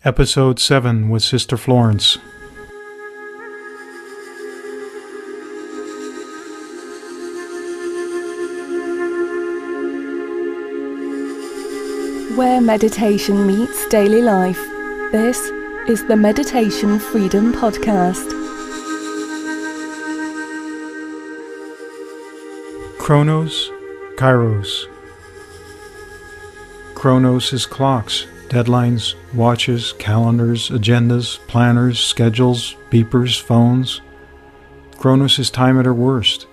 Episode 7 with Sister Florence. Where meditation meets daily life, this is the Meditation Freedom Podcast. Chronos, Kairos. Chronos is clocks, deadlines, watches, calendars, agendas, planners, schedules, beepers, phones. Chronos is time at her worst.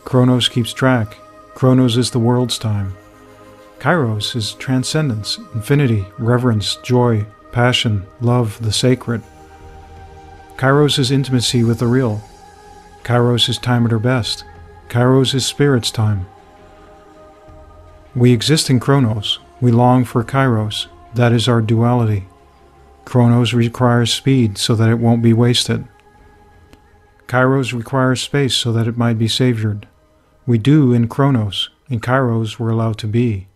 Chronos keeps track. Chronos is the world's time. Kairos is transcendence, infinity, reverence, joy, passion, love, the sacred. Kairos is intimacy with the real. Kairos is time at her best. Kairos is spirit's time. We exist in Chronos. We long for Kairos. That is our duality. Chronos requires speed so that it won't be wasted. Kairos requires space so that it might be saviored. We do in Chronos. In Kairos we're allowed to be.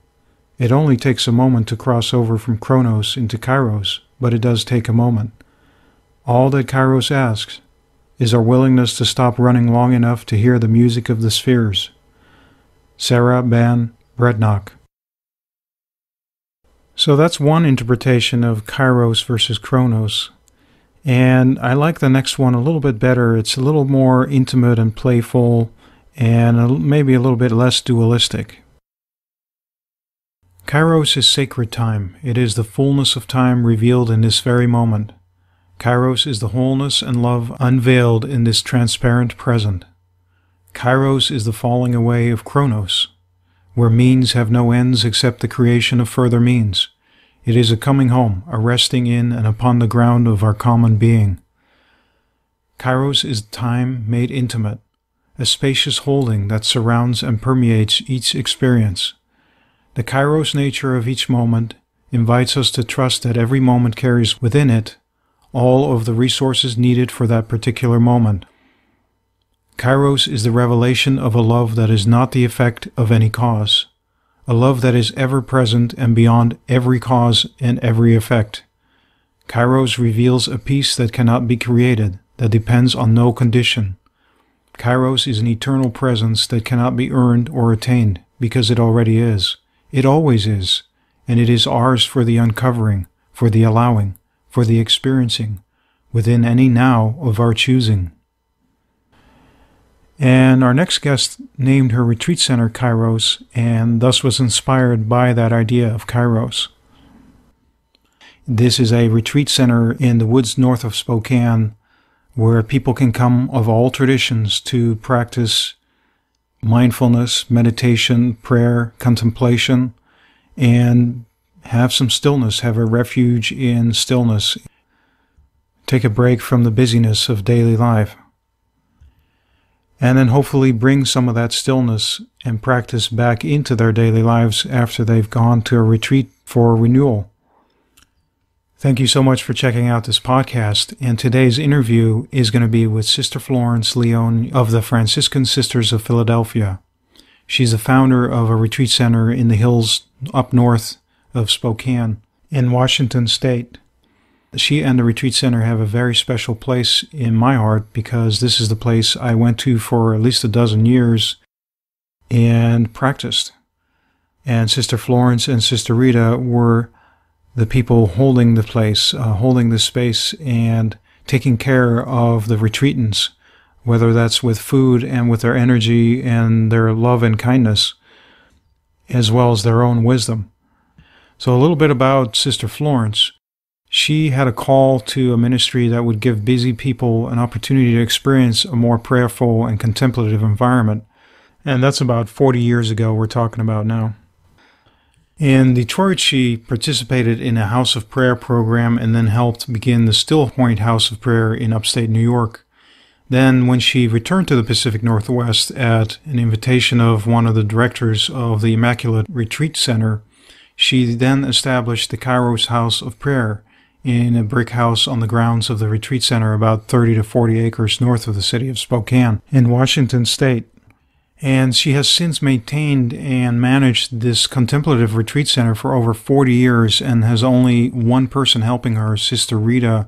It only takes a moment to cross over from Chronos into Kairos, but it does take a moment. All that Kairos asks is our willingness to stop running long enough to hear the music of the spheres. Sarah Ban Brednock. So that's one interpretation of Kairos versus Chronos. And I like the next one a little bit better. It's a little more intimate and playful and maybe a little bit less dualistic. Kairos is sacred time. It is the fullness of time revealed in this very moment. Kairos is the wholeness and love unveiled in this transparent present. Kairos is the falling away of Chronos, where means have no ends except the creation of further means. It is a coming home, a resting in and upon the ground of our common being. Kairos is time made intimate, a spacious holding that surrounds and permeates each experience. The Kairos nature of each moment invites us to trust that every moment carries within it all of the resources needed for that particular moment. Kairos is the revelation of a love that is not the effect of any cause, a love that is ever present and beyond every cause and every effect. Kairos reveals a peace that cannot be created, that depends on no condition. Kairos is an eternal presence that cannot be earned or attained, because it already is. It always is, and it is ours for the uncovering, for the allowing, for the experiencing, within any now of our choosing. And our next guest named her retreat center Kairos, and thus was inspired by that idea of Kairos. This is a retreat center in the woods north of Spokane, where people can come of all traditions to practice mindfulness, meditation, prayer, contemplation, and have some stillness, have a refuge in stillness. Take a break from the busyness of daily life. And then hopefully bring some of that stillness and practice back into their daily lives after they've gone to a retreat for renewal. Thank you so much for checking out this podcast, and today's interview is going to be with Sister Florence Leone of the Franciscan Sisters of Philadelphia. She's the founder of a retreat center in the hills up north of Spokane in Washington State. She and the retreat center have a very special place in my heart because this is the place I went to for at least a dozen years and practiced. And Sister Florence and Sister Rita were the people holding the place, holding the space and taking care of the retreatants, whether that's with food and with their energy and their love and kindness, as well as their own wisdom. So a little bit about Sister Florence. She had a call to a ministry that would give busy people an opportunity to experience a more prayerful and contemplative environment. And that's about 40 years ago we're talking about now. In Detroit, she participated in a House of Prayer program and then helped begin the Still Point House of Prayer in upstate New York. Then, when she returned to the Pacific Northwest at an invitation of one of the directors of the Immaculate Retreat Center, she then established the Kairos House of Prayer in a brick house on the grounds of the retreat center about 30 to 40 acres north of the city of Spokane in Washington State. And she has since maintained and managed this contemplative retreat center for over 40 years and has only one person helping her, Sister Rita,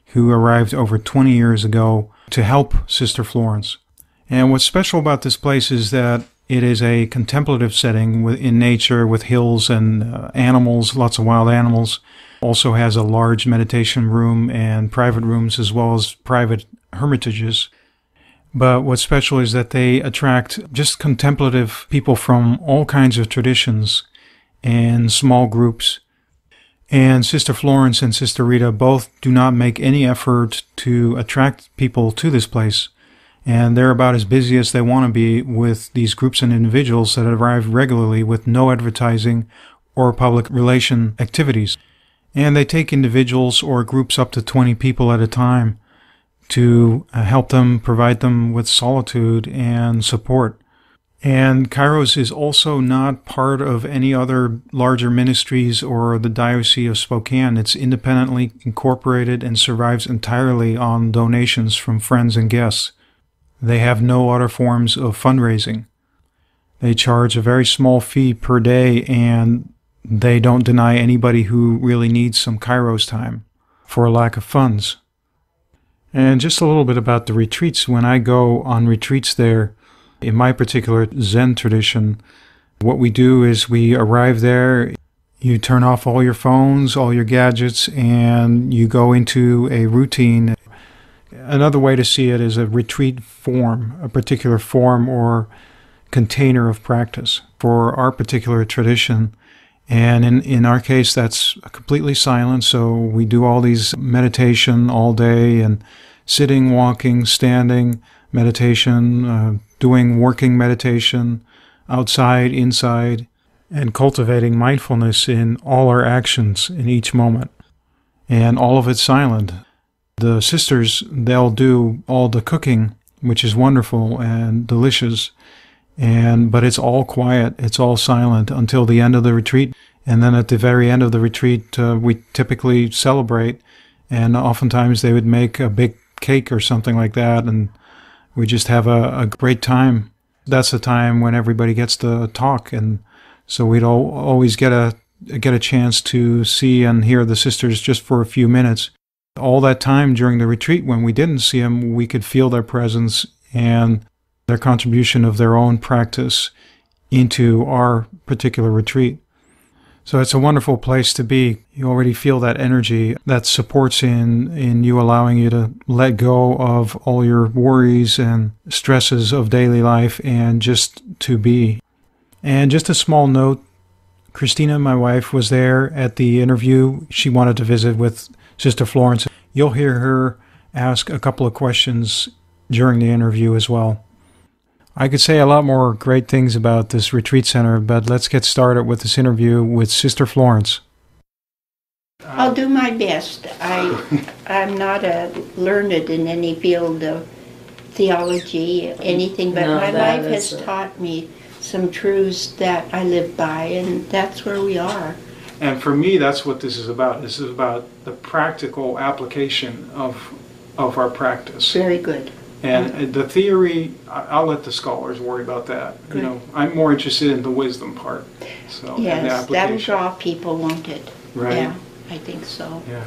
who arrived over 20 years ago to help Sister Florence. And what's special about this place is that it is a contemplative setting in nature with hills and animals, lots of wild animals. Also has a large meditation room and private rooms as well as private hermitages. But what's special is that they attract just contemplative people from all kinds of traditions and small groups. And Sister Florence and Sister Rita both do not make any effort to attract people to this place. And they're about as busy as they want to be with these groups and individuals that arrive regularly with no advertising or public relation activities. And they take individuals or groups up to 20 people at a time to help them, provide them with solitude and support. And Kairos is also not part of any other larger ministries or the Diocese of Spokane. It's independently incorporated and survives entirely on donations from friends and guests. They have no other forms of fundraising. They charge a very small fee per day, and they don't deny anybody who really needs some Kairos time for a lack of funds. And just a little bit about the retreats. When I go on retreats there, in my particular Zen tradition, what we do is we arrive there, you turn off all your phones, all your gadgets, and you go into a routine. Another way to see it is a retreat form, a particular form or container of practice for our particular tradition. And in our case, that's completely silent. So we do all these meditation all day and sitting, walking, standing meditation, doing working meditation, outside, inside, and cultivating mindfulness in all our actions in each moment. And all of it's silent. The sisters, they'll do all the cooking, which is wonderful and delicious. But it's all quiet, it's all silent until the end of the retreat. And then at the very end of the retreat, we typically celebrate. And oftentimes they would make a big cake or something like that. And we just have a great time. That's the time when everybody gets to talk. And so we'd always get a chance to see and hear the sisters just for a few minutes. All that time during the retreat, when we didn't see them, we could feel their presence and their contribution of their own practice into our particular retreat. So it's a wonderful place to be. You already feel that energy that supports in you, allowing you to let go of all your worries and stresses of daily life and just to be. And just a small note, Christina, my wife, was there at the interview. She wanted to visit with Sister Florence. You'll hear her ask a couple of questions during the interview as well. I could say a lot more great things about this retreat center, but let's get started with this interview with Sister Florence. I'll do my best. I'm not learned in any field of theology, anything, but my life has taught me some truths that I live by, and that's where we are. And for me, that's what this is about. This is about the practical application of our practice. Very good. And the theory, I'll let the scholars worry about that. Good. You know, I'm more interested in the wisdom part. So, yes, and the application. that'll draw people, won't it? Right. Yeah, I think so. Yeah.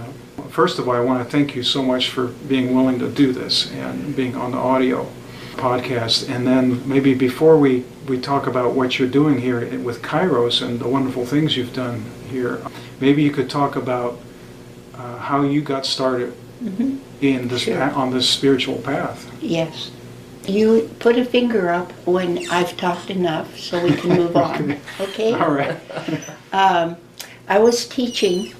First of all, I want to thank you so much for being willing to do this and being on the audio podcast. And then maybe before we talk about what you're doing here with Kairos and the wonderful things you've done here, maybe you could talk about how you got started in this on this spiritual path. Yes. You put a finger up when I've talked enough so we can move on. Okay? All right. I was teaching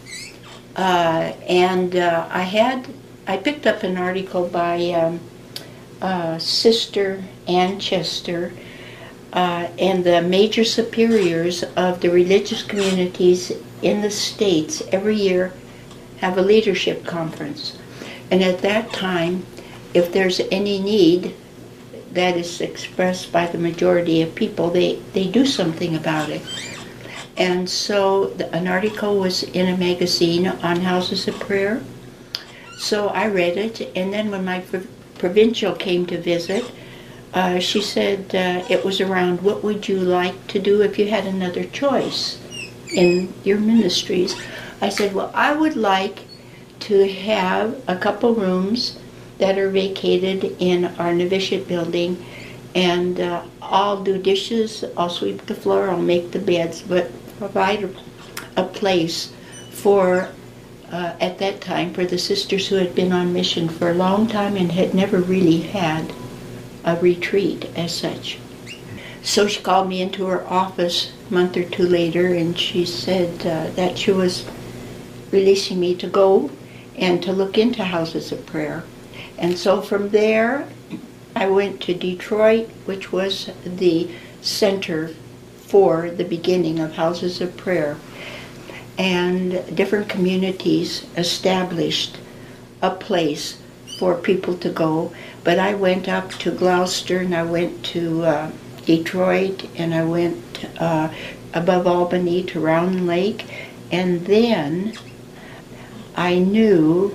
and I picked up an article by Sister Ann Chester and the major superiors of the religious communities in the States every year have a leadership conference. And at that time, if there's any need that is expressed by the majority of people, they do something about it. And so an article was in a magazine on houses of prayer. So I read it, and then when my provincial came to visit, she said it was around what would you like to do if you had another choice in your ministries. I said, well, I would like to have a couple rooms that are vacated in our novitiate building, and I'll do dishes, I'll sweep the floor, I'll make the beds, but provide a place for, at that time, for the sisters who had been on mission for a long time and had never really had a retreat as such. So she called me into her office a month or two later, and she said that she was releasing me to go and to look into houses of prayer. And so from there, I went to Detroit, which was the center for the beginning of houses of prayer. And different communities established a place for people to go. But I went up to Gloucester, and I went to Detroit, and I went above Albany to Round Lake. And then I knew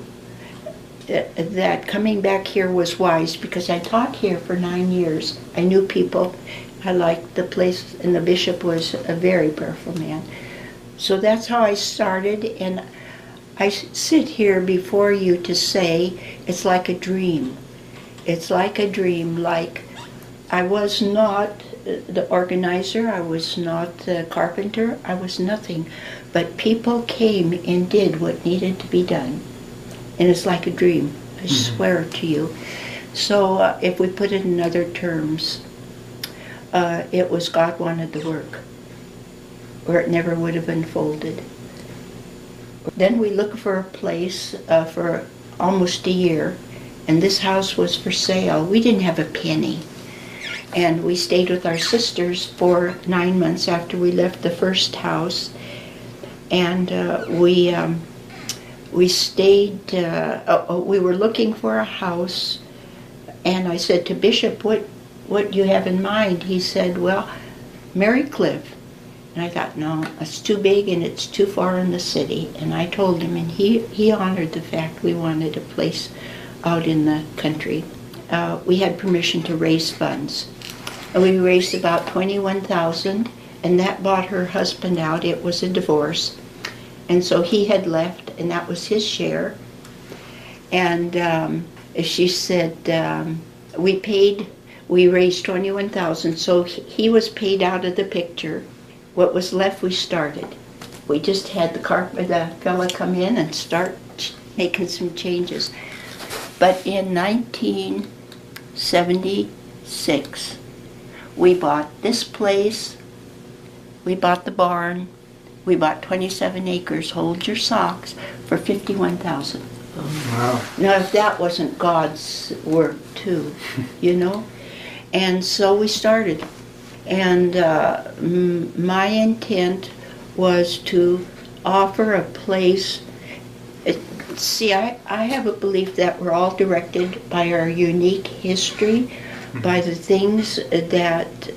that coming back here was wise, because I taught here for 9 years. I knew people. I liked the place, and the bishop was a very prayerful man. So that's how I started, and I sit here before you to say it's like a dream. It's like a dream. Like, I was not the organizer, I was not the carpenter, I was nothing. But people came and did what needed to be done. And it's like a dream, I swear to you. So if we put it in other terms, it was God wanted the work, or it never would have unfolded. Then we looked for a place for almost a year, and this house was for sale. We didn't have a penny. And we stayed with our sisters for 9 months after we left the first house. And we stayed, we were looking for a house, and I said to Bishop, what do you have in mind? He said, well, Marycliff. And I thought, no, it's too big and it's too far in the city. And I told him, and he honored the fact we wanted a place out in the country. We had permission to raise funds. And we raised about $21,000, and that bought her husband out. It was a divorce. And so he had left, and that was his share. And she said, we raised $21,000, so he was paid out of the picture. What was left, we started. We just had the fella come in and start making some changes. But in 1976, we bought this place, we bought the barn, we bought 27 acres, hold your socks, for $51,000. Wow. Now, if that wasn't God's work, too, you know? And so we started. And my intent was to offer a place. See, I have a belief that we're all directed by our unique history, by the things that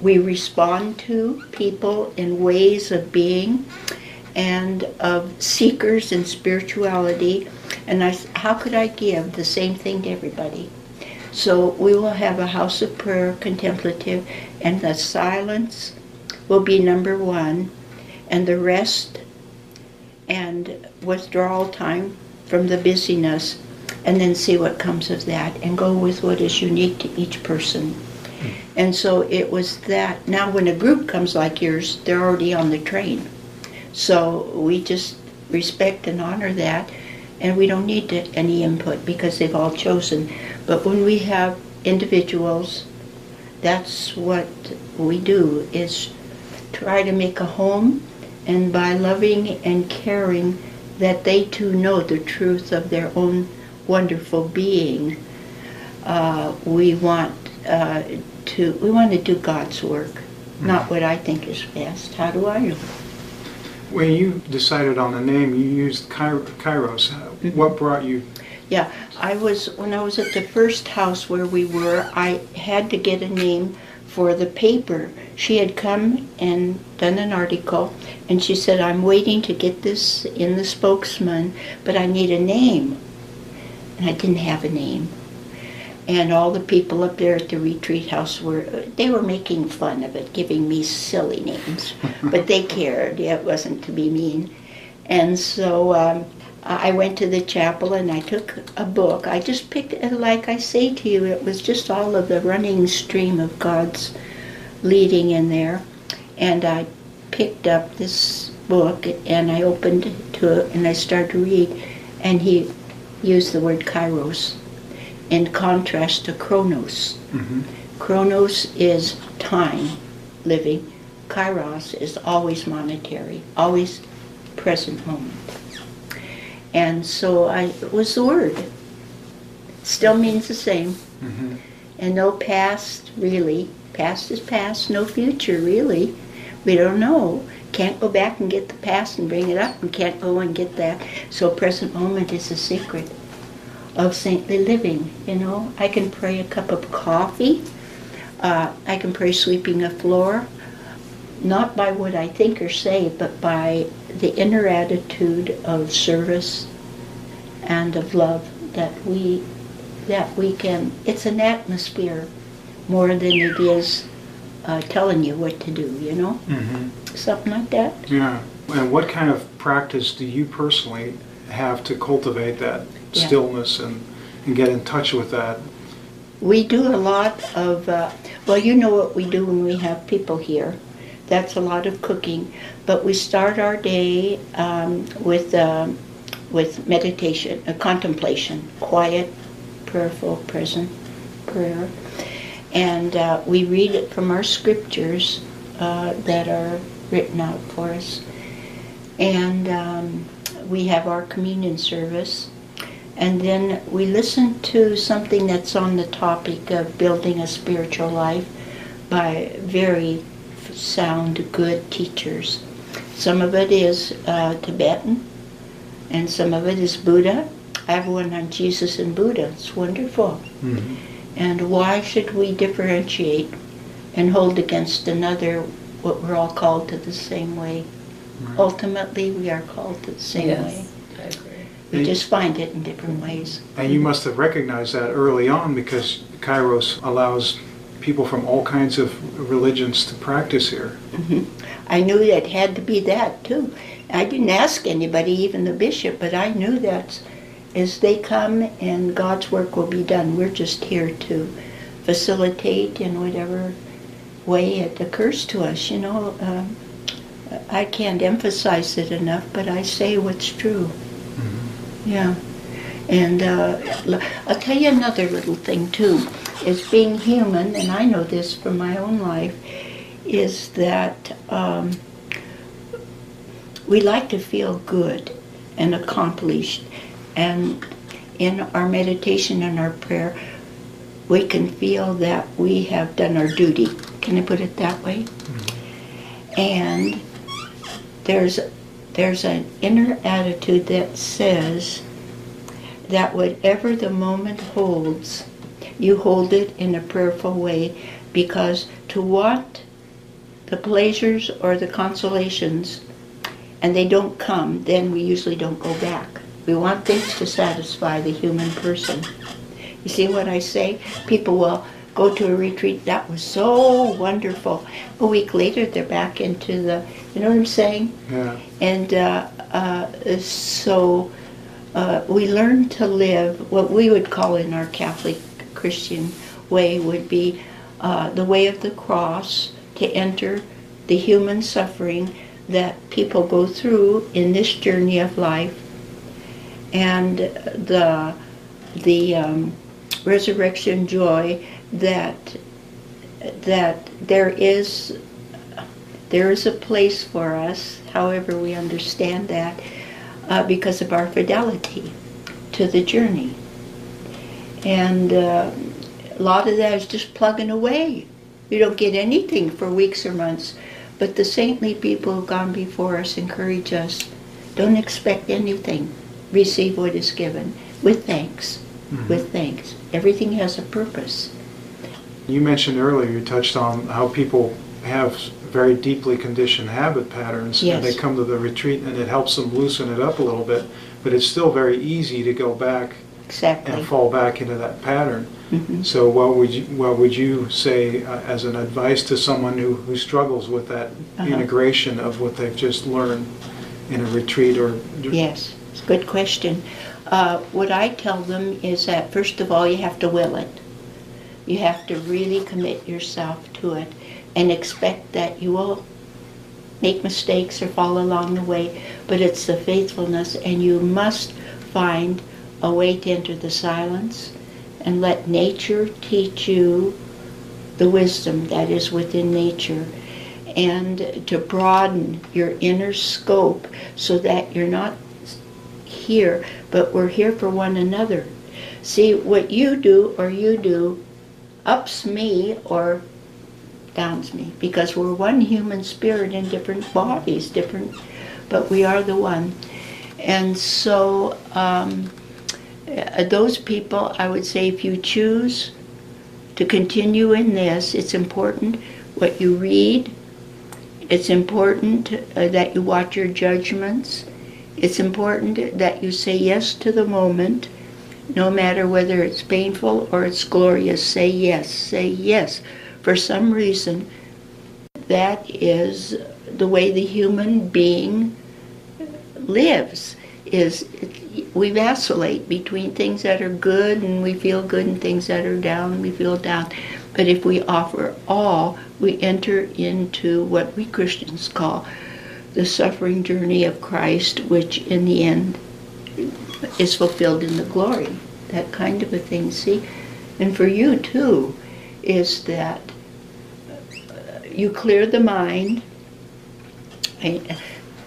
we respond to, people in ways of being and of seekers in spirituality. And how could I give the same thing to everybody? So we will have a house of prayer, contemplative, and the silence will be number one, and the rest and withdrawal time from the busyness, and then see what comes of that and go with what is unique to each person. And so it was that. Now when a group comes like yours, they're already on the train. So we just respect and honor that, and we don't need any input because they've all chosen. But when we have individuals, that's what we do, is try to make a home, and by loving and caring that they too know the truth of their own wonderful being, we want to do God's work, not what I think is best. How do I know? When you decided on the name, you used Kairos. What brought you? Yeah, when I was at the first house where we were, I had to get a name for the paper. She had come and done an article, and she said, I'm waiting to get this in the Spokesman, but I need a name. And I didn't have a name. And all the people up there at the retreat house they were making fun of it, giving me silly names. But they cared. Yeah, it wasn't to be mean. And so I went to the chapel and I took a book. I just picked it, like I say to you, it was just all of the running stream of God's leading in there. And I picked up this book and I opened to it and I started to read. And he used the word Kairos in contrast to Chronos. Mm-hmm. Chronos is time, living. Kairos is always momentary, always present moment. And so it was the word. Still means the same. Mm-hmm. And no past, really. Past is past, no future, really. We don't know. Can't go back and get the past and bring it up, and can't go and get that. So present moment is the secret of saintly living. You know, I can pray a cup of coffee. I can pray sweeping a floor, not by what I think or say, but by the inner attitude of service and of love that we can. It's an atmosphere more than it is telling you what to do, you know? Mm-hmm. Something like that. Yeah. And what kind of practice do you personally have to cultivate that stillness and get in touch with that? We do a lot of, well, you know what we do when we have people here. That's a lot of cooking. But we start our day with meditation, contemplation, quiet, prayerful, present prayer. And we read it from our scriptures that are written out for us. And we have our communion service. And then we listen to something that's on the topic of building a spiritual life by very sound, good teachers. Some of it is Tibetan, and some of it is Buddha. I have one on Jesus and Buddha. It's wonderful. Mm-hmm. And why should we differentiate and hold against another what we're all called to the same way? Right. Ultimately, we are called to the same way. I agree. We just find it in different ways. And you must have recognized that early on, because Kairos allows people from all kinds of religions to practice here. Mm-hmm. I knew it had to be that too. I didn't ask anybody, even the bishop, but I knew that as they come and God's work will be done. We're just here to facilitate in whatever way it occurs to us. You know, I can't emphasize it enough, but I say what's true. Mm-hmm. Yeah. And I'll tell you another little thing too, is being human, and I know this from my own life, is that we like to feel good and accomplished. And in our meditation and our prayer, we can feel that we have done our duty. Can I put it that way? Mm-hmm. And there's an inner attitude that says that whatever the moment holds, you hold it in a prayerful way, because to want the pleasures or the consolations and they don't come, then we usually don't go back. We want things to satisfy the human person. You see what I say? People will go to a retreat, that was so wonderful. A week later, they're back into the, you know what I'm saying? Yeah. And so we learn to live, what we would call in our Catholic Christian way would be the way of the cross, to enter the human suffering that people go through in this journey of life, and the resurrection joy that there is a place for us, however we understand that, because of our fidelity to the journey. And a lot of that is just plugging away. You don't get anything for weeks or months. But the saintly people who've gone before us encourage us, don't expect anything. Receive what is given with thanks. Mm-hmm. With thanks. Everything has a purpose. You mentioned earlier, you touched on how people have very deeply conditioned habit patterns. Yes. And they come to the retreat and it helps them loosen it up a little bit. But it's still very easy to go back exactly. and fall back into that pattern. Mm-hmm. So what would you say as an advice to someone who struggles with that integration of what they've just learned in a retreat or? Yes, it's a good question. What I tell them is that first of all you have to will it. You have to really commit yourself to it and expect that you will make mistakes or fall along the way, but it's the faithfulness, and you must find a way to enter the silence and let nature teach you the wisdom that is within nature, and to broaden your inner scope so that you're not here, but we're here for one another. See, what you do ups me or downs me, because we're one human spirit in different bodies, but we are the one. And so those people, I would say, if you choose to continue in this, it's important what you read. It's important that you watch your judgments. It's important that you say yes to the moment, no matter whether it's painful or it's glorious. Say yes, say yes. For some reason, that is the way the human being lives. We vacillate between things that are good and we feel good and things that are down and we feel down. But if we offer all, we enter into what we Christians call the suffering journey of Christ, which in the end is fulfilled in the glory. That kind of a thing, see? And for you too, is that you clear the mind.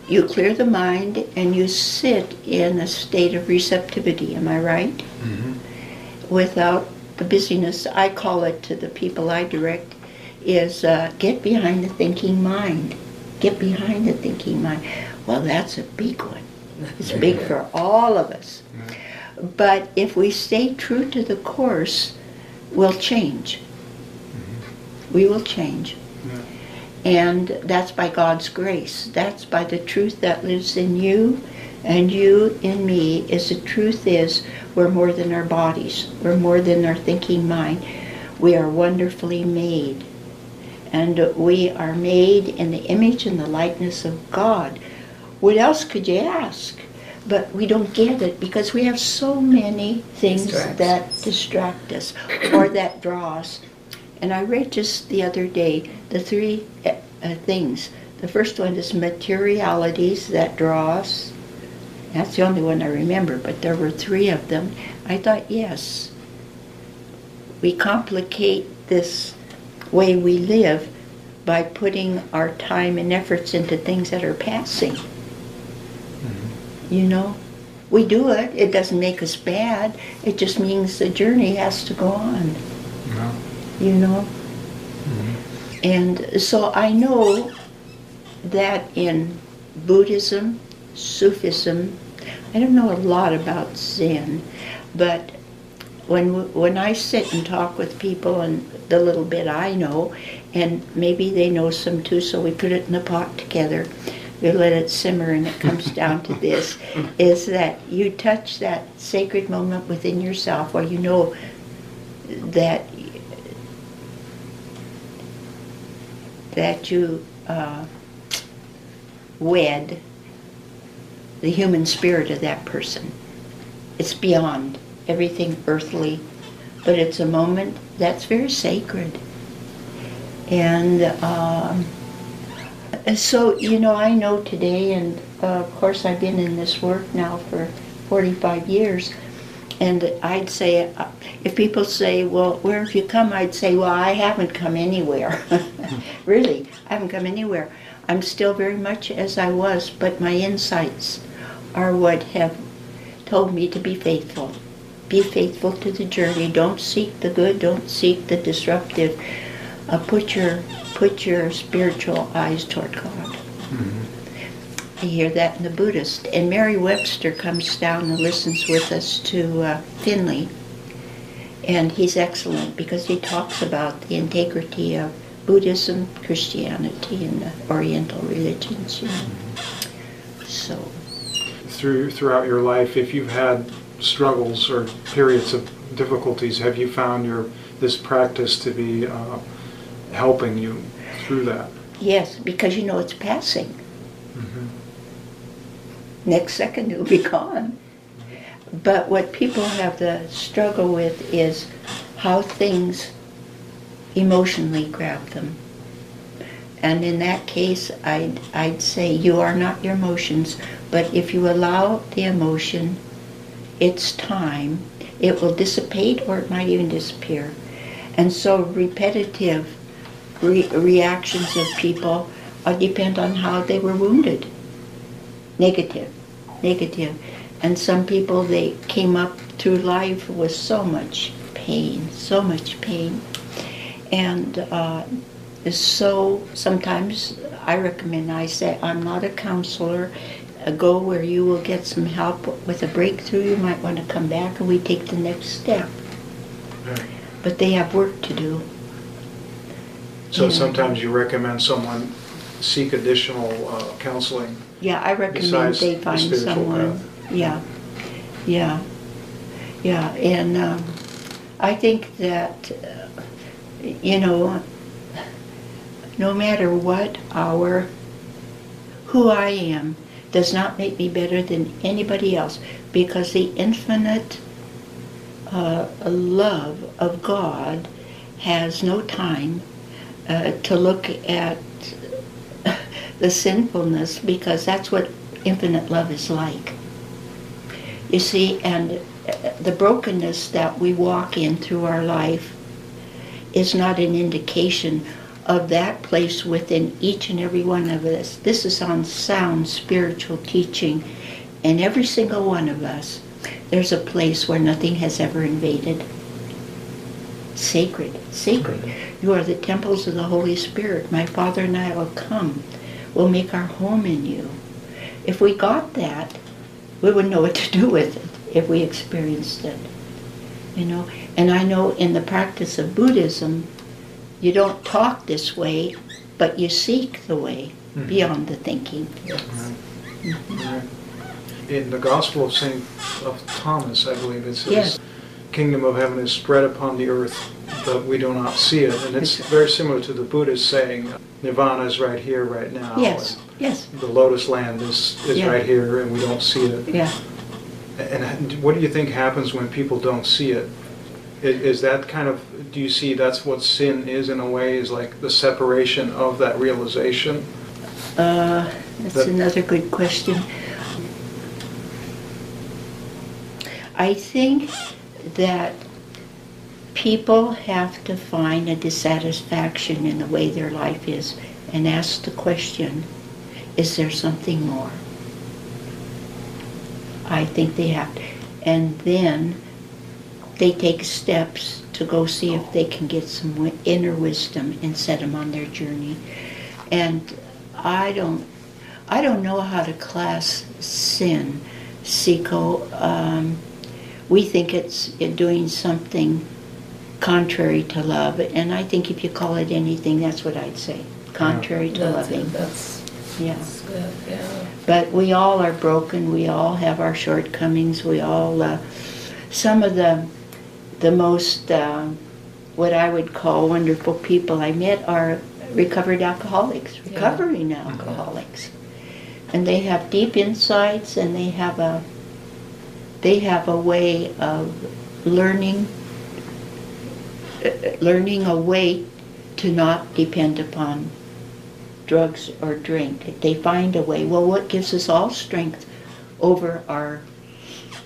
You clear the mind and you sit in a state of receptivity, am I right? Mm-hmm. Without the busyness. I call it, to the people I direct, is get behind the thinking mind. Get behind the thinking mind. Well, that's a big one. It's big for all of us. Yeah. But if we stay true to the course, we'll change. Mm-hmm. We will change. Yeah. And that's by God's grace. That's by the truth that lives in you and you in me. Is the truth is we're more than our bodies. We're more than our thinking mind. We are wonderfully made. And we are made in the image and the likeness of God. What else could you ask? But we don't get it because we have so many things that distract us or that draw us. And I read just the other day the three things. The first one is materialities that draw us. That's the only one I remember, but there were three of them. I thought, yes, we complicate this way we live by putting our time and efforts into things that are passing. Mm-hmm. You know, we do it. It doesn't make us bad. It just means the journey has to go on. Yeah. You know? Mm-hmm. And so I know that in Buddhism, Sufism, I don't know a lot about Zen, but when I sit and talk with people and the little bit I know, and maybe they know some too, so we put it in the pot together, we let it simmer, and it comes down to this, is that you touch that sacred moment within yourself where you know that you wed the human spirit of that person. It's beyond everything earthly, but it's a moment that's very sacred. And so, you know, I know today, and of course I've been in this work now for 45 years, and I'd say, if people say, well, where have you come? I'd say, well, I haven't come anywhere. Really, I haven't come anywhere. I'm still very much as I was, but my insights are what have told me to be faithful. Be faithful to the journey. Don't seek the good. Don't seek the disruptive. Put your spiritual eyes toward God. Mm-hmm. You hear that in the Buddhist. And Mary Webster comes down and listens with us to Finley. And he's excellent because he talks about the integrity of Buddhism, Christianity, and the Oriental religions. You know. So, throughout your life, if you've had struggles or periods of difficulties, have you found this practice to be helping you through that? Yes, because it's passing. Mm-hmm. Next second it'll be gone. But what people have to struggle with is how things emotionally grab them. And in that case, I'd say you are not your emotions, but if you allow the emotion its time, it will dissipate or it might even disappear. And so repetitive reactions of people depend on how they were wounded. Negative. And some people, they came up through life with so much pain. And so sometimes I say, I'm not a counselor. Go where you will get some help with a breakthrough. You might want to come back and we take the next step. Yeah. But they have work to do. So sometimes you recommend someone seek additional counseling. Yeah, I recommend they find someone. Path. Yeah. And I think that, no matter what who I am does not make me better than anybody else, because the infinite love of God has no time to look at the sinfulness, because that's what infinite love is like. You see, and the brokenness that we walk in through our life is not an indication of that place within each and every one of us. This is on sound spiritual teaching. And every single one of us, there's a place where nothing has ever invaded. Sacred. You are the temples of the Holy Spirit. My Father and I will come. We'll make our home in you. If we got that, we wouldn't know what to do with it if we experienced it. And I know in the practice of Buddhism, you don't talk this way, but you seek the way beyond the thinking. Yes. In the Gospel of Thomas, I believe it says, yes. Kingdom of heaven is spread upon the earth, but we do not see it. And it's very similar to the Buddhist saying, Nirvana is right here, right now. Yes. The lotus land is right here, and we don't see it. Yeah. And what do you think happens when people don't see it? Is that kind of, do you see that's what sin is in a way, is like the separation of that realization? That's another good question. I think that people have to find a dissatisfaction in the way their life is and ask the question, is there something more? I think they have to. And then they take steps to go see if they can get some inner wisdom and set them on their journey. And I don't know how to class sin, Siko. We think it's doing something contrary to love, and I think if you call it anything, that's what I'd say. Contrary to loving. That's good, yeah. But we all are broken. We all have our shortcomings. We all, some of the most, what I would call wonderful people I met are recovered alcoholics, recovering alcoholics. And they have deep insights, and they have a way of learning a way to not depend upon drugs or drink. They find a way. Well, what gives us all strength over our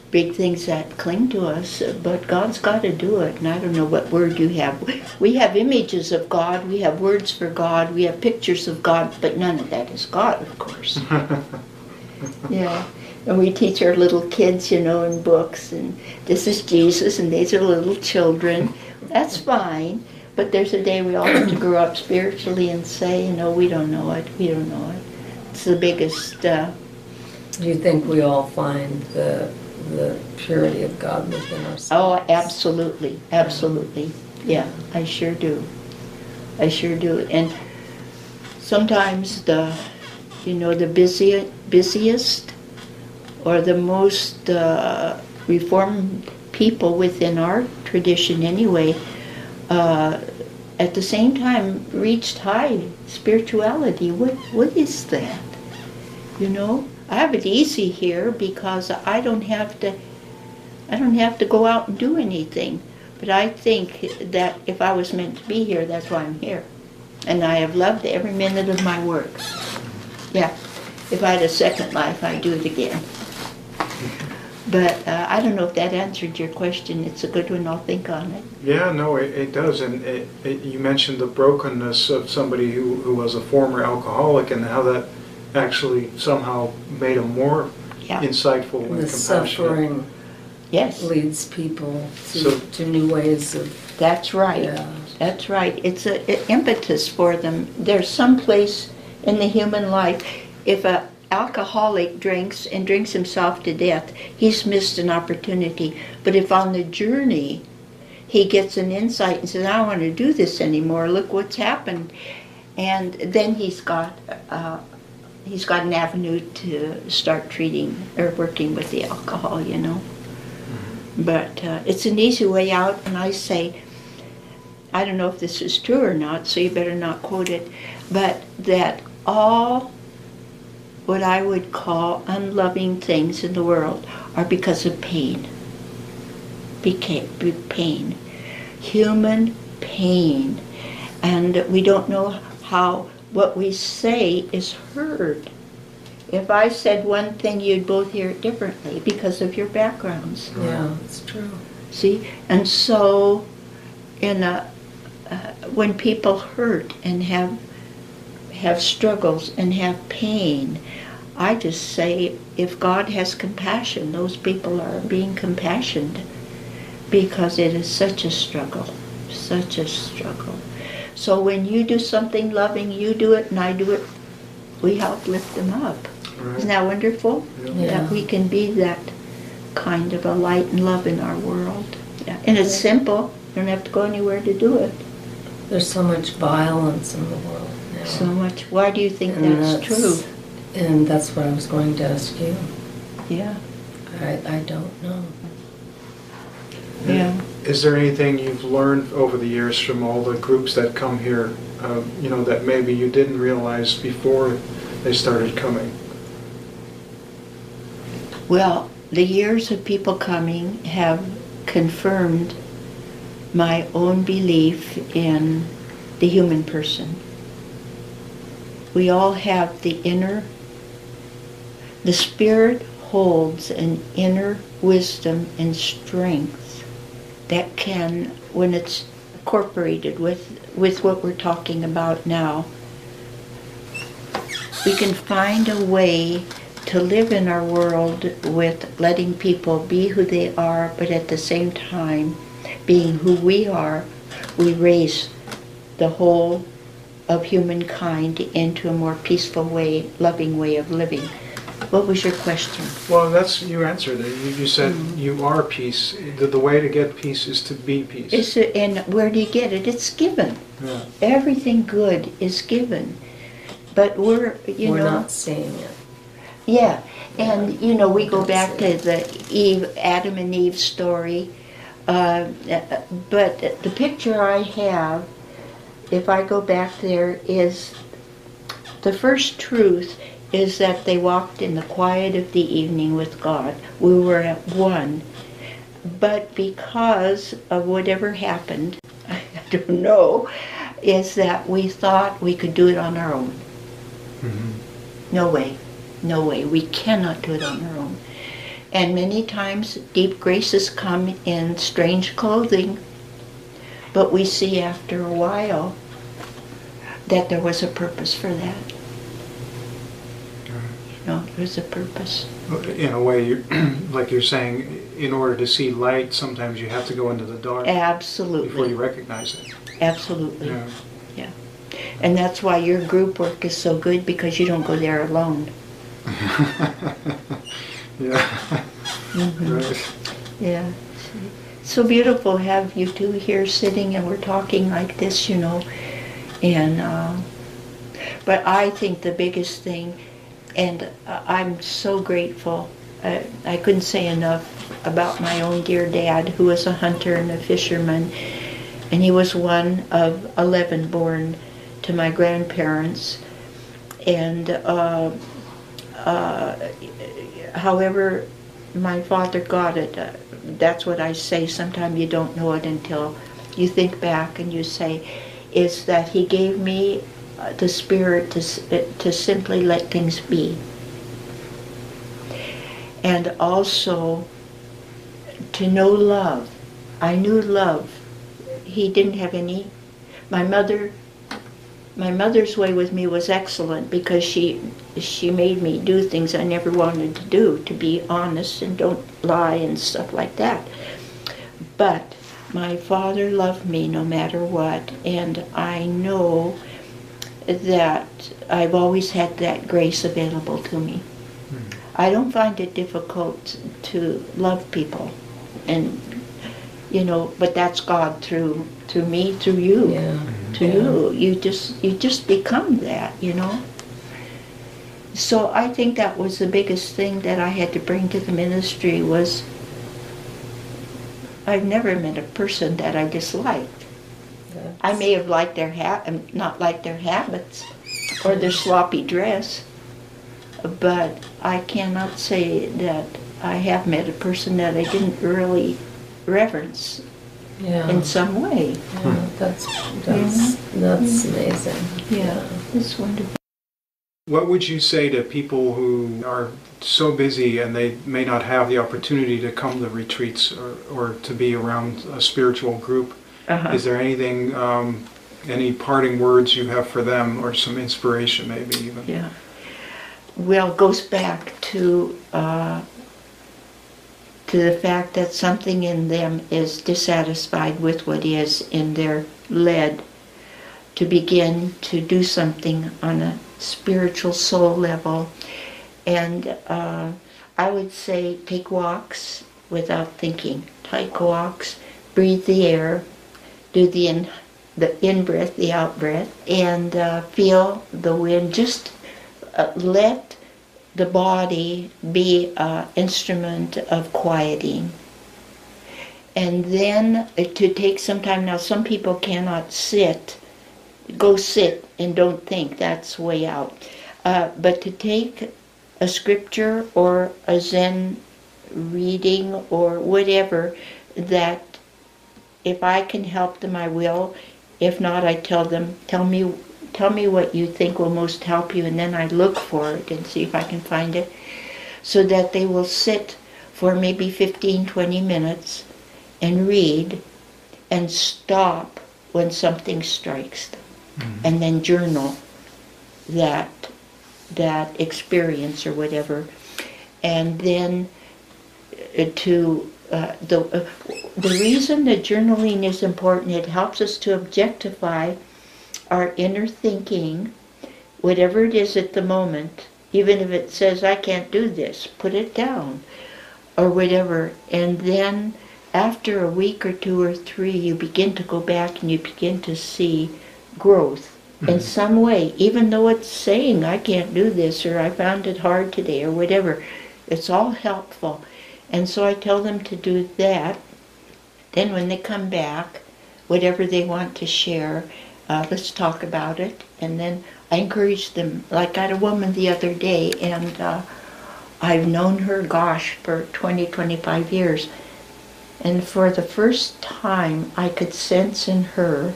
big things that cling to us? But God's got to do it. And I don't know what word you have. We have images of God. We have words for God. We have pictures of God. But none of that is God, of course. Yeah. And we teach our little kids, in books. And this is Jesus, and these are little children. That's fine. But there's a day we all have to grow up spiritually and say, we don't know it. We don't know it. It's the biggest... Do you think we all find the purity of God within ourselves? Oh, absolutely. Absolutely. Yeah, I sure do. I sure do. And sometimes the busiest or the most Reformed people within our tradition anyway, at the same time reached high spirituality. What is that? You know, I have it easy here because I don't have to go out and do anything. But I think that if I was meant to be here, that's why I'm here. And I have loved every minute of my work. Yeah, if I had a second life, I'd do it again. But I don't know if that answered your question. It's a good one. I'll think on it. Yeah, no, it does. And you mentioned the brokenness of somebody who was a former alcoholic and how that actually somehow made him more insightful and compassionate. Suffering leads people to new ways of... That's right. Yeah. That's right. It's an impetus for them. There's some place in the human life, if an alcoholic drinks and drinks himself to death, he's missed an opportunity. But if on the journey he gets an insight and says, I don't want to do this anymore, look what's happened, and then he's got an avenue to start treating or working with the alcohol, you know. But it's an easy way out, and I say, I don't know if this is true or not, so you better not quote it, but that all what I would call unloving things in the world are because of pain. Pain. Human pain. And we don't know how what we say is heard. If I said one thing, you'd both hear it differently because of your backgrounds. Yeah, it's true. See? And so when people hurt and have struggles and have pain, I just say, if God has compassion, those people are being compassioned because it is such a struggle, such a struggle. So when you do something loving, you do it and I do it, we help lift them up. Right. Isn't that wonderful? Yeah. That we can be that kind of a light and love in our world. Yeah. And it's simple. You don't have to go anywhere to do it. There's so much violence in the world now. So much. Why do you think that's true? And that's what I was going to ask you. Yeah. I don't know. Yeah. Is there anything you've learned over the years from all the groups that come here, that maybe you didn't realize before they started coming? Well, the years of people coming have confirmed my own belief in the human person. We all have the Spirit holds an inner wisdom and strength that can, when it's incorporated with what we're talking about now, we can find a way to live in our world with letting people be who they are, but at the same time, being who we are, we raise the whole of humankind into a more peaceful way, loving way of living. What was your question? Well, you answered it. You said you are peace. The way to get peace is to be peace. And where do you get it? It's given. Yeah. Everything good is given. But we're not seeing it. Yeah. And, we go back to the Adam and Eve story. But the picture I have, if I go back there, is the first truth is that they walked in the quiet of the evening with God. We were at one. But because of whatever happened, I don't know, is that we thought we could do it on our own. Mm-hmm. No way. No way. We cannot do it on our own. And many times deep graces come in strange clothing, but we see after a while that there was a purpose for that. There's a purpose. In a way, like you're saying, in order to see light, sometimes you have to go into the dark. Absolutely. Before you recognize it. Absolutely. Yeah. And that's why your group work is so good, because you don't go there alone. Yeah. Mm-hmm. Right. Yeah. So beautiful to have you two here sitting and we're talking like this, And but I think the biggest thing, and I'm so grateful I couldn't say enough about my own dear dad, who was a hunter and a fisherman, and he was one of 11 born to my grandparents. And however my father got it, that's what I say, sometimes you don't know it until you think back and you say, is that he gave me the spirit to simply let things be. And also to know love. I knew love. He didn't have any. My mother's way with me was excellent because she made me do things I never wanted to do, to be honest and don't lie and stuff like that. But my father loved me no matter what, and I know that I've always had that grace available to me. I don't find it difficult to love people, and but that's God through me, through you, you. You just become that, So I think that was the biggest thing that I had to bring to the ministry was I've never met a person that I disliked. I may have liked not liked their habits or their sloppy dress, but I cannot say that I have met a person that I didn't really reverence in some way. Yeah, that's amazing. Yeah, it's wonderful. What would you say to people who are so busy and they may not have the opportunity to come to retreats or to be around a spiritual group? Is there anything, any parting words you have for them, or some inspiration maybe even? Yeah. Well, it goes back to the fact that something in them is dissatisfied with what is, and they're led to begin to do something on a spiritual soul level. And I would say take walks without thinking. Take walks, breathe the air, do the in-breath, the out-breath, and feel the wind. Just let the body be an instrument of quieting. And then to take some time. Now, some people cannot go sit and don't think. That's way out. But to take a scripture or a Zen reading or whatever, that if I can help them, I will. If not, I tell them, tell me what you think will most help you, and then I look for it and see if I can find it, so that they will sit for maybe 15, 20 minutes and read and stop when something strikes them, and then journal that experience or whatever. And then the reason that journaling is important, it helps us to objectify our inner thinking, whatever it is at the moment. Even if it says, I can't do this, put it down, or whatever. And then after a week or 2 or 3, you begin to go back and you begin to see growth in some way, even though it's saying, I can't do this, or I found it hard today, or whatever. It's all helpful. And so I tell them to do that. Then when they come back, whatever they want to share, let's talk about it. And then I encourage them. Like I had a woman the other day, and I've known her, for 20, 25 years. And for the first time, I could sense in her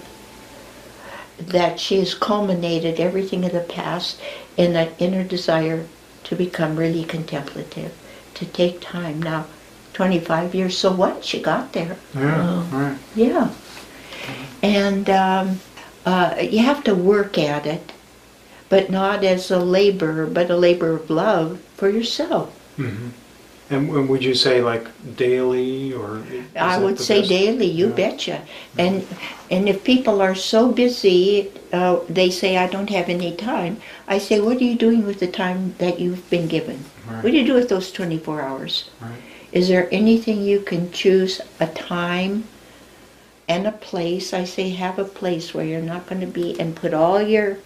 that she has culminated everything of the past in that inner desire to become really contemplative, to take time. Now, 25 years, so what? She got there. Yeah, right. Yeah. And you have to work at it, but not as a labor, but a labor of love for yourself. Mm-hmm. And would you say like daily, or? I would say daily, you betcha. And if people are so busy, they say, I don't have any time. I say, what are you doing with the time that you've been given? Right. What do you do with those 24 hours? Right. Is there anything you can choose, a time and a place? I say have a place where you're not going to be, and put all your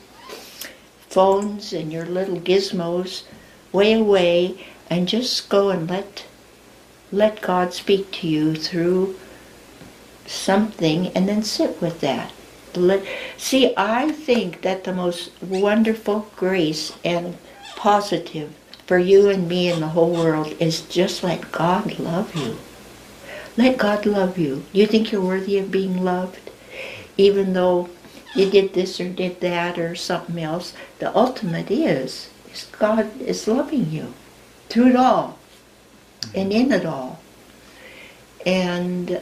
phones and your little gizmos way away, and just go and let God speak to you through something, and then sit with that. See, I think that the most wonderful grace and positive for you and me and the whole world is just let God love you. Let God love you. You think you're worthy of being loved? Even though you did this or did that or something else, the ultimate is God is loving you through it all and in it all. And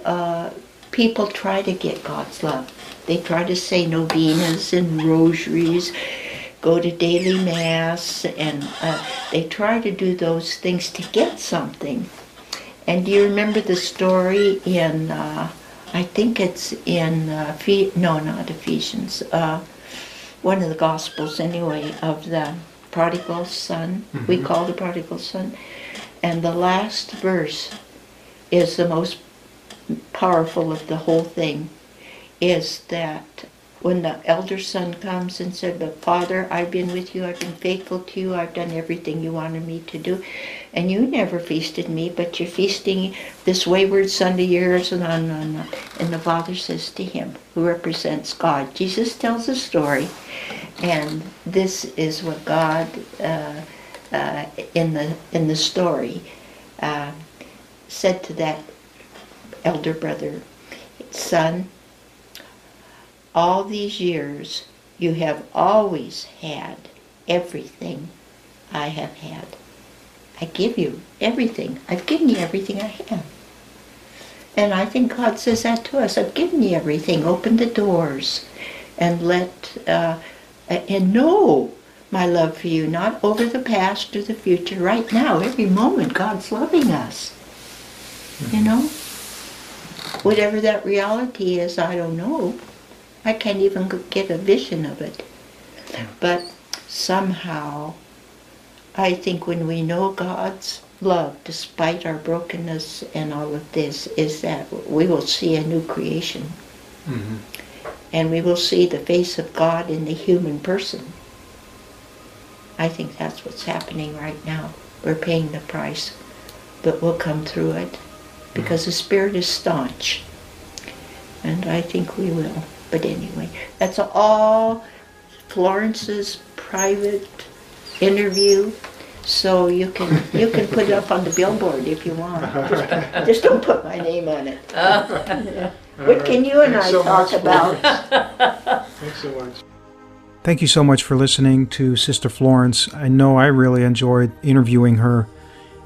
people try to get God's love. They try to say novenas and rosaries, go to daily mass, and they try to do those things to get something. And do you remember the story in, I think it's in, no, not Ephesians, one of the Gospels anyway, of the prodigal son, we call the prodigal son, and the last verse is the most powerful of the whole thing, is that when the elder son comes and said, "But Father, I've been with you, I've been faithful to you, I've done everything you wanted me to do, and you never feasted me, but you're feasting this wayward son of yours," and on and on and on. And the Father says to him, who represents God, Jesus tells a story, and this is what God, in the story, said to that elder brother, "Son, all these years you have always had everything I have had. I give you everything. I've given you everything I have." And I think God says that to us. I've given you everything. Open the doors and and know my love for you, not over the past or the future. Right now, every moment, God's loving us. You know? Whatever that reality is, I don't know. I can't even get a vision of it. But somehow, I think when we know God's love, despite our brokenness and all of this, is that we will see a new creation. And we will see the face of God in the human person. I think that's what's happening right now. We're paying the price, but we'll come through it because the Spirit is staunch. And I think we will. But anyway, that's all Florence's private interview. So you can put it up on the billboard if you want. Just don't put my name on it. What can you and I talk about? Thanks so much. Thank you so much for listening to Sister Florence. I know I really enjoyed interviewing her.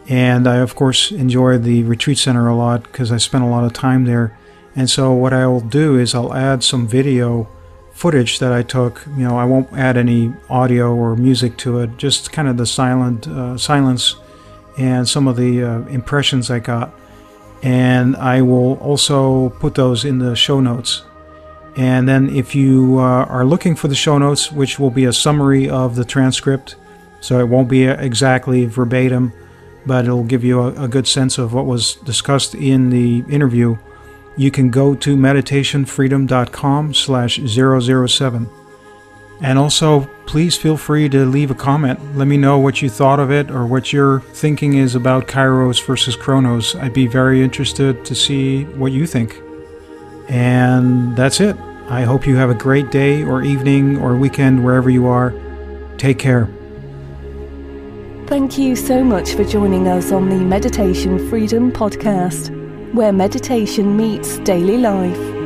And I, of course, enjoyed the retreat center a lot because I spent a lot of time there. And so what I will do is I'll add some video footage that I took. You know, I won't add any audio or music to it, just kind of the silence and some of the impressions I got. And I will also put those in the show notes. And then if you are looking for the show notes, which will be a summary of the transcript, so it won't be exactly verbatim, but it'll give you a good sense of what was discussed in the interview, you can go to meditationfreedom.com/007. And also, please feel free to leave a comment. Let me know what you thought of it or what your thinking is about Kairos versus Chronos. I'd be very interested to see what you think. And that's it. I hope you have a great day or evening or weekend wherever you are. Take care. Thank you so much for joining us on the Meditation Freedom Podcast, where meditation meets daily life.